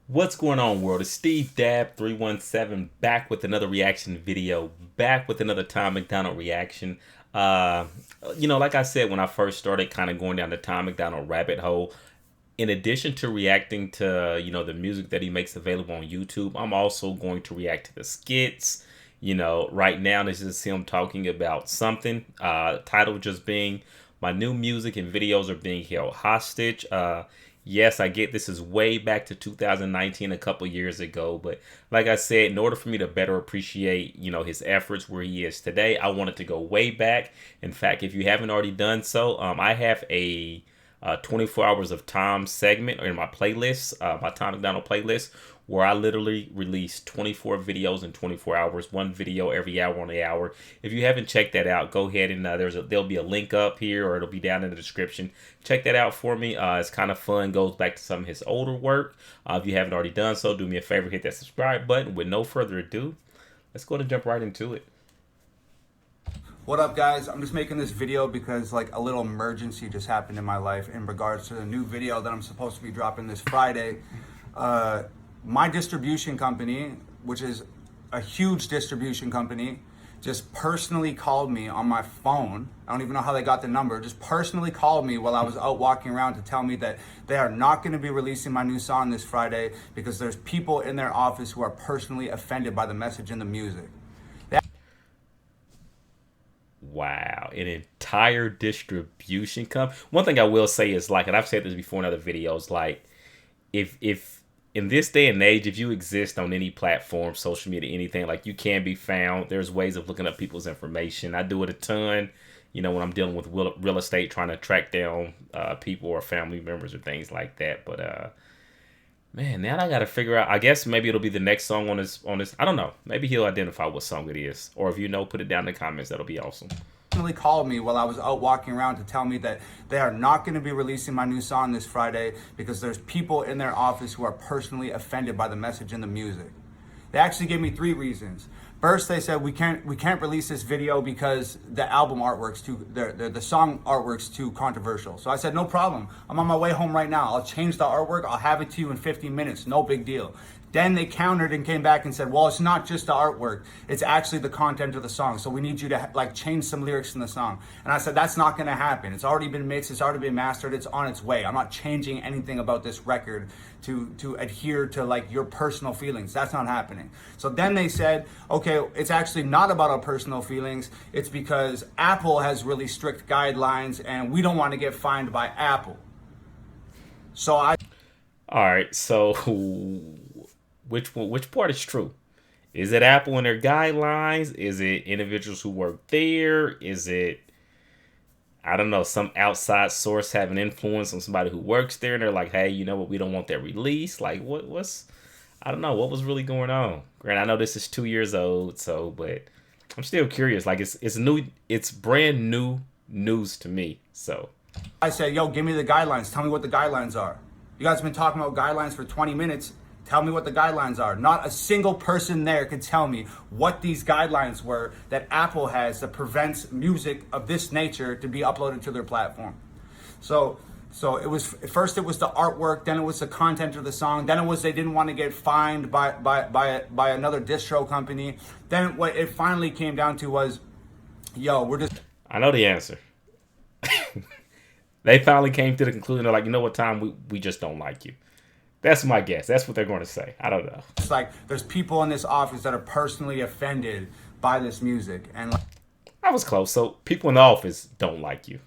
What's going on, world? It's Steve Dab 317 back with another reaction video, back with another Tom MacDonald reaction. Uh, like I said when I first started kind of going down the Tom MacDonald rabbit hole, in addition to reacting to, the music that he makes available on YouTube, I'm also going to react to the skits. Right now this is him talking about something. Title just being my new music and videos are being held hostage. Yes, I get this is way back to 2019, a couple years ago, but like I said, in order for me to better appreciate, his efforts where he is today, I wanted to go way back. In fact, if you haven't already done so, I have a 24 hours of Tom segment in my playlist, my Tom MacDonald playlist, where I literally release 24 videos in 24 hours, one video every hour on the hour. If you haven't checked that out, go ahead and there'll be a link up here, or it'll be down in the description. Check that out for me. It's kind of fun. Goes back to some of his older work. If you haven't already done so, do me a favor, hit that subscribe button. With no further ado, let's go and jump right into it. What up, guys? I'm just making this video because like a little emergency just happened in my life in regards to the new video that I'm supposed to be dropping this Friday. My distribution company, which is a huge distribution company, just personally called me on my phone. I don't even know how they got the number. Just personally called me while I was out walking around to tell me that they are not going to be releasing my new song this Friday because there's people in their office who are personally offended by the message and the music. Wow, an entire distribution company. One thing I will say is, like, and I've said this before in other videos, like, if in this day and age, if you exist on any platform, social media, anything, like, you can be found. There's ways of looking up people's information. I do it a ton, when I'm dealing with real estate, trying to track down people or family members or things like that. But man, now I gotta figure out. I guess maybe it'll be the next song on this. I don't know. Maybe he'll identify what song it is, or if you know, put it down in the comments. That'll be awesome. Called me while I was out walking around to tell me that they are not going to be releasing my new song this Friday because there's people in their office who are personally offended by the message and the music. They actually gave me 3 reasons. First, they said we can't release this video because the album artwork's too the song artwork's too controversial. So I said no problem. I'm on my way home right now. I'll change the artwork. I'll have it to you in 15 minutes. No big deal. Then they countered and came back and said, well, it's not just the artwork. It's actually the content of the song. So we need you to like change some lyrics in the song. And I said, that's not going to happen. It's already been mixed. It's already been mastered. It's on its way. I'm not changing anything about this record to adhere to like your personal feelings. That's not happening. So then they said, okay, it's actually not about our personal feelings. It's because Apple has really strict guidelines and we don't want to get fined by Apple. So All right, so which part is true? Is it Apple and their guidelines? Is it individuals who work there? Is it, I don't know, some outside source having influence on somebody who works there and they're like, hey, you know what, we don't want that release? Like, what's I don't know, what was really going on? Grant, I know this is 2 years old, so but I'm still curious. Like, it's new, it's brand new news to me. So I said, yo, give me the guidelines. Tell me what the guidelines are. You guys have been talking about guidelines for 20 minutes. Tell me what the guidelines are. Not a single person there could tell me what these guidelines were that Apple has that prevents music of this nature to be uploaded to their platform. So it was, first it was the artwork, then it was the content of the song, then it was they didn't want to get fined by another distro company. Then what it finally came down to was, yo, we're just... I know the answer. They finally came to the conclusion. They're like, you know what, Tom, we just don't like you. That's my guess. That's what they're going to say. I don't know. It's like there's people in this office that are personally offended by this music. And like, I was close. So people in the office don't like you.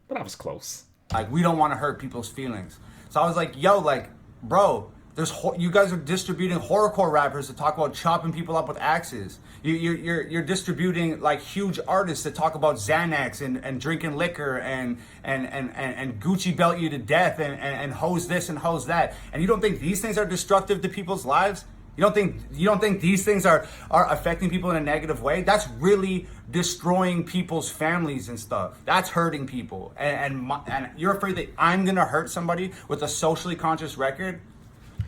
But I was close. Like, we don't want to hurt people's feelings. So I was like, yo, like, bro, you guys are distributing horrorcore rappers that talk about chopping people up with axes. You're distributing like huge artists that talk about Xanax and drinking liquor and Gucci belt you to death and hose this and hose that. And you don't think these things are destructive to people's lives? You don't think these things are affecting people in a negative way? That's really destroying people's families and stuff. That's hurting people. And you're afraid that I'm gonna hurt somebody with a socially conscious record?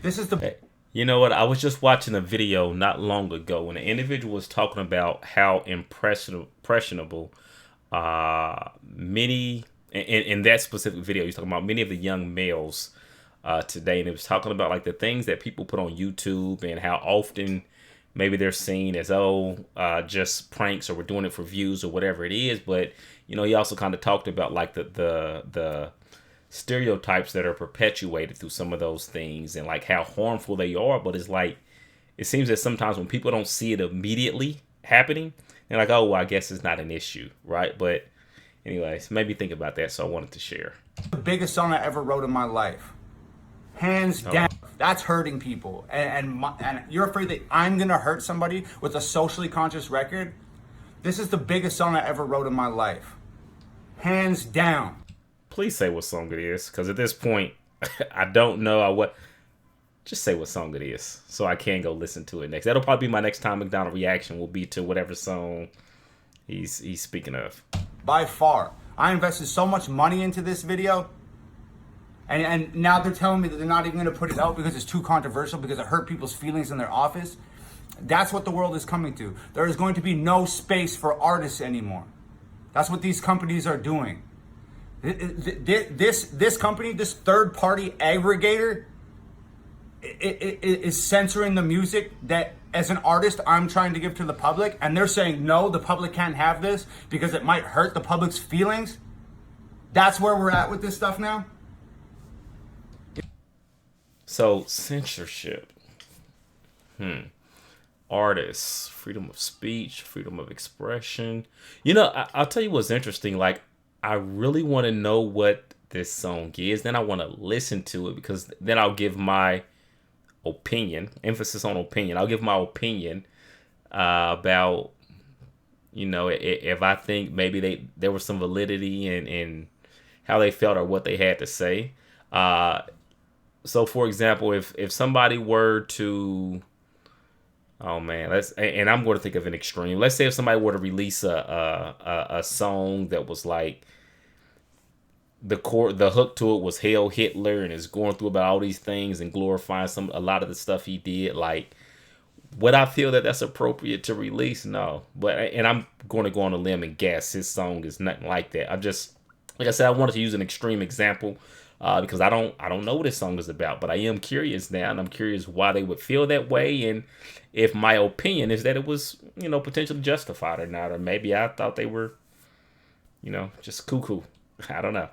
This is the... Hey, you know what? I was just watching a video not long ago when an individual was talking about how impressionable many, in that specific video, he's talking about many of the young males today, and it was talking about like the things that people put on YouTube and how often maybe they're seen as just pranks, or we're doing it for views or whatever it is. But he also kind of talked about like the stereotypes that are perpetuated through some of those things, and like how harmful they are. But it's like, it seems that sometimes when people don't see it immediately happening, they're like, oh, well, I guess it's not an issue, right? But anyways, maybe think about that, so I wanted to share. The biggest song I ever wrote in my life. Hands down. That's hurting people. And you're afraid that I'm going to hurt somebody with a socially conscious record? This is the biggest song I ever wrote in my life. Hands down. Please say what song it is, because at this point, I don't know what. Just say what song it is, so I can go listen to it next. That'll probably be my next Tom MacDonald reaction, will be to whatever song he's speaking of. By far. I invested so much money into this video, and now they're telling me that they're not even going to put it out because it's too controversial, because it hurt people's feelings in their office. That's what the world is coming to. There is going to be no space for artists anymore. That's what these companies are doing. This company, this third-party aggregator, is censoring the music that, as an artist, I'm trying to give to the public, and they're saying, no, the public can't have this because it might hurt the public's feelings. That's where we're at with this stuff now. So, censorship. Artists, freedom of speech, freedom of expression. I'll tell you what's interesting. Like, I really want to know what this song is. Then I want to listen to it, because then I'll give my opinion. Emphasis on opinion. I'll give my opinion about, if I think maybe there was some validity in how they felt or what they had to say. So, for example, if somebody were to, oh man, and I'm going to think of an extreme. Let's say if somebody were to release a song that was like, the hook to it was "Hail Hitler" and is going through about all these things and glorifying a lot of the stuff he did. Like, would I feel that that's appropriate to release? No, and I'm going to go on a limb and guess his song is nothing like that. I'm just, like I said, I wanted to use an extreme example because I don't know what this song is about, but I am curious now, and I'm curious why they would feel that way, and if my opinion is that it was potentially justified or not, or maybe I thought they were just cuckoo. I don't know.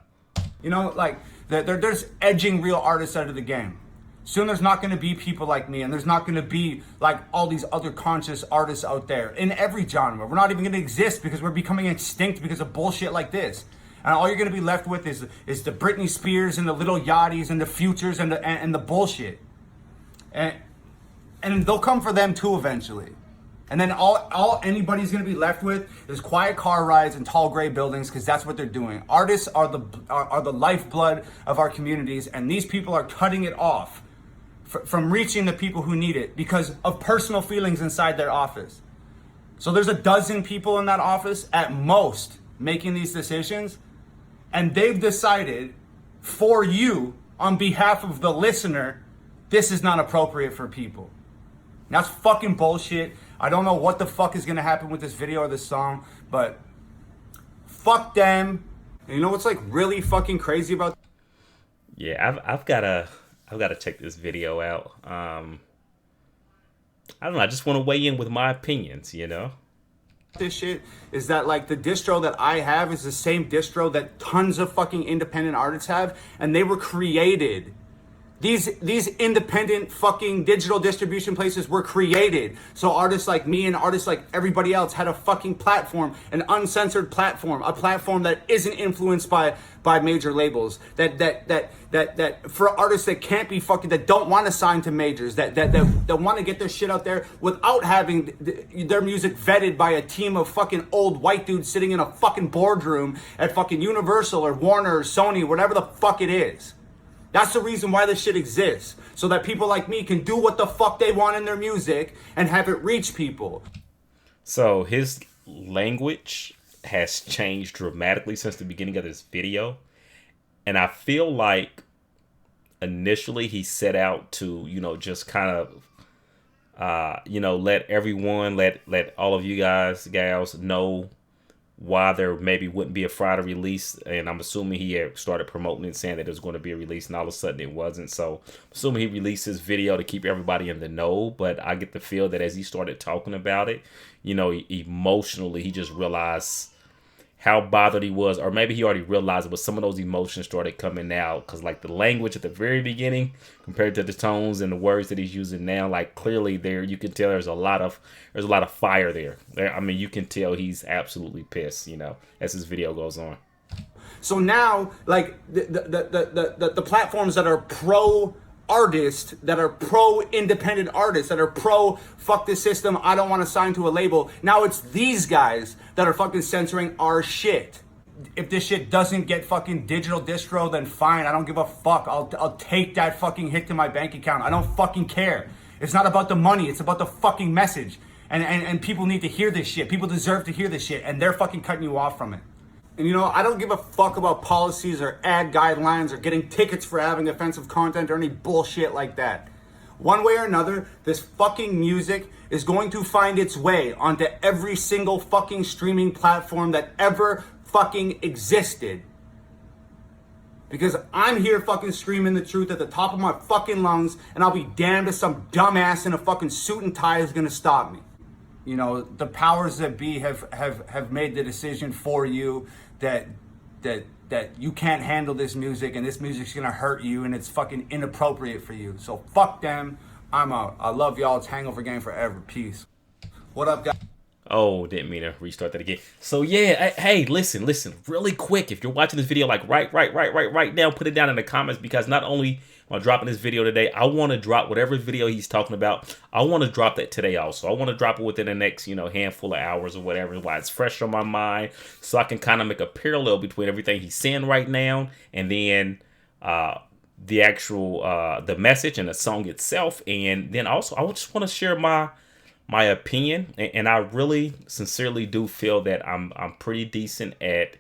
Like, there's edging real artists out of the game. Soon there's not going to be people like me, and there's not going to be like all these other conscious artists out there in every genre. We're not even going to exist because we're becoming extinct because of bullshit like this. And all you're going to be left with is the Britney Spears and the Little Yachty's and the Futures and the bullshit. And they'll come for them too eventually. And then all anybody's going to be left with is quiet car rides and tall gray buildings, because that's what they're doing. Artists are the lifeblood of our communities, and these people are cutting it off from reaching the people who need it because of personal feelings inside their office. So there's a dozen people in that office at most making these decisions, and they've decided for you, on behalf of the listener, this is not appropriate for people. That's fucking bullshit. I don't know what the fuck is going to happen with this video or this song, but fuck them. And you know what's like really fucking crazy about? Yeah, I've got to check this video out. I don't know. I just want to weigh in with my opinions, This shit is that, like, the distro that I have is the same distro that tons of fucking independent artists have, and they were created. These independent fucking digital distribution places were created so artists like me and artists like everybody else had a fucking platform, an uncensored platform, a platform that isn't influenced by major labels, that for artists that can't be fucking, that don't want to sign to majors, that want to get their shit out there without having their music vetted by a team of fucking old white dudes sitting in a fucking boardroom at fucking Universal or Warner or Sony, whatever the fuck it is. That's the reason why this shit exists. So that people like me can do what the fuck they want in their music and have it reach people. So his language has changed dramatically since the beginning of this video. And I feel like initially he set out to, just kind of, let everyone, let all of you guys, gals know why there maybe wouldn't be a Friday release, and I'm assuming he had started promoting it, saying that it was going to be a release, and all of a sudden it wasn't. So I'm assuming he released his video to keep everybody in the know. But I get the feel that as he started talking about it, emotionally, he just realized how bothered he was, or maybe he already realized it, but some of those emotions started coming out, because like the language at the very beginning compared to the tones and the words that he's using now, like clearly there you can tell there's a lot of fire there. I mean, you can tell he's absolutely pissed, as his video goes on. So now, like the platforms that are pro artists, that are pro independent artists, that are pro fuck this system, I don't want to sign to a label. Now it's these guys that are fucking censoring our shit. If this shit doesn't get fucking digital distro, then fine. I don't give a fuck. I'll take that fucking hit to my bank account. I don't fucking care. It's not about the money. It's about the fucking message. And people need to hear this shit. People deserve to hear this shit, and they're fucking cutting you off from it. And I don't give a fuck about policies or ad guidelines or getting tickets for having offensive content or any bullshit like that. One way or another, this fucking music is going to find its way onto every single fucking streaming platform that ever fucking existed. Because I'm here fucking screaming the truth at the top of my fucking lungs, and I'll be damned if some dumbass in a fucking suit and tie is gonna stop me. The powers that be have made the decision for you that you can't handle this music, and this music's gonna hurt you, and it's fucking inappropriate for you. So fuck them. I'm out. I love y'all. It's Hangover Gang forever. Peace. What up, guys? Oh, didn't mean to restart that again. So yeah, hey, listen, really quick. If you're watching this video, like right now, put it down in the comments, because not only am I dropping this video today, I want to drop whatever video he's talking about. I want to drop that today also. I want to drop it within the next, handful of hours or whatever, while it's fresh on my mind, so I can kind of make a parallel between everything he's saying right now and then the actual the message and the song itself. And then also, I just want to share my opinion, and I really sincerely do feel that I'm pretty decent at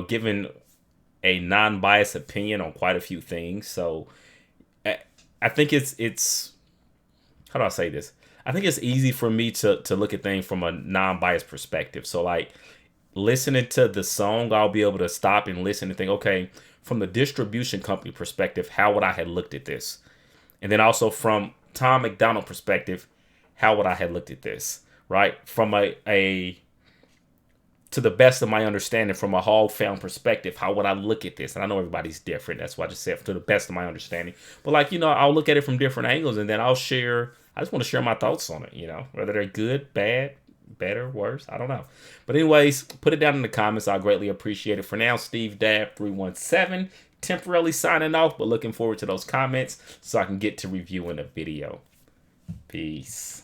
giving a non-biased opinion on quite a few things. So I think it's how do I say this? I think it's easy for me to look at things from a non-biased perspective. So like listening to the song, I'll be able to stop and listen and think, okay, from the distribution company perspective, how would I have looked at this? And then also from Tom MacDonald perspective, how would I have looked at this, right? From a to the best of my understanding, from a Hall Found perspective, how would I look at this? And I know everybody's different. That's why I just said to the best of my understanding. But like, I'll look at it from different angles, and then I just want to share my thoughts on it, whether they're good, bad, better, worse, I don't know. But anyways, put it down in the comments. I greatly appreciate it. For now, Steve Dab 317. Temporarily signing off, but looking forward to those comments so I can get to reviewing a video. Peace.